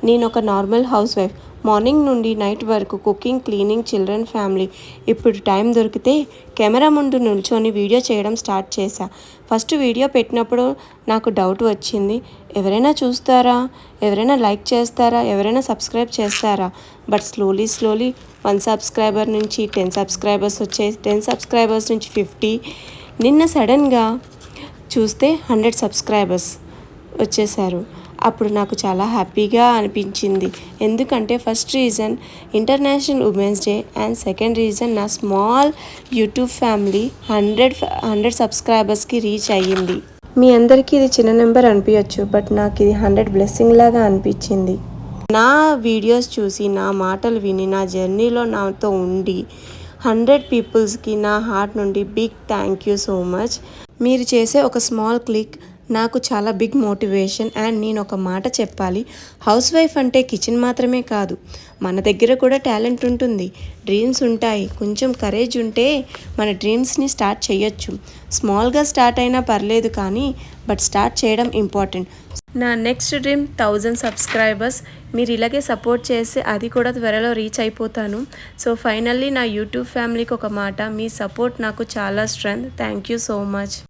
నేను ఒక normal house wife. Morning నుండి నైట్ వరకు కుకింగ్, క్లీనింగ్, చిల్డ్రన్, ఫ్యామిలీ. ఇప్పుడు టైం దొరికితే కెమెరా ముందు నిల్చొని వీడియో చేయడం స్టార్ట్ చేశా. ఫస్ట్ వీడియో పెట్టినప్పుడు నాకు డౌట్ వచ్చింది. ఎవరైనా చూస్తారా? ఎవరైనా లైక్ చేస్తారా? ఎవరైనా సబ్స్క్రైబ్ చేస్తారా? బట్ స్లోలీ 1 సబ్స్క్రైబర్ నుంచి 10 సబ్స్క్రైబర్స్ వచ్చాయి. 10 సబ్స్క్రైబర్స్ నుంచి 50. నిన్న సడన్గా చూస్తే 100 సబ్స్క్రైబర్స్ వచ్చేసారు. అప్పుడు నాకు చాలా హ్యాపీగా అనిపించింది. ఎందుకంటే first reason international women's day and second reason నా స్మాల్ యూట్యూబ్ ఫ్యామిలీ 100 సబ్స్క్రైబర్స్కి రీచ్ అయ్యింది. మీ అందరికీ ఇది చిన్న నెంబర్ అనిపించచ్చు, బట్ నాకు ఇది 100 బ్లెస్సింగ్ లాగా అనిపించింది. నా వీడియోస్ చూసి, నా మాటలు విని, నా జర్నీలో నాతో ఉండి 100 పీపుల్స్కి నా హార్ట్ నుండి big thank you so much. మీరు చేసే ఒక స్మాల్ క్లిక్ నాకు చాలా బిగ్ మోటివేషన్. అండ్ నేను ఒక మాట చెప్పాలి, హౌస్ వైఫ్ అంటే కిచెన్ మాత్రమే కాదు, మన దగ్గర కూడా టాలెంట్ ఉంటుంది, డ్రీమ్స్ ఉంటాయి. కొంచెం కరేజ్ ఉంటే మన డ్రీమ్స్ని స్టార్ట్ చేయొచ్చు. స్మాల్గా స్టార్ట్ అయినా పర్లేదు కానీ బట్ స్టార్ట్ చేయడం ఇంపార్టెంట్. నా నెక్స్ట్ డ్రీమ్ 1000 సబ్స్క్రైబర్స్. మీరు ఇలాగే సపోర్ట్ చేస్తే అది కూడా త్వరలో రీచ్ అయిపోతాను. సో ఫైనల్లీ నా యూట్యూబ్ ఫ్యామిలీకి ఒక మాట, మీ సపోర్ట్ నాకు చాలా strength. Thank you so much.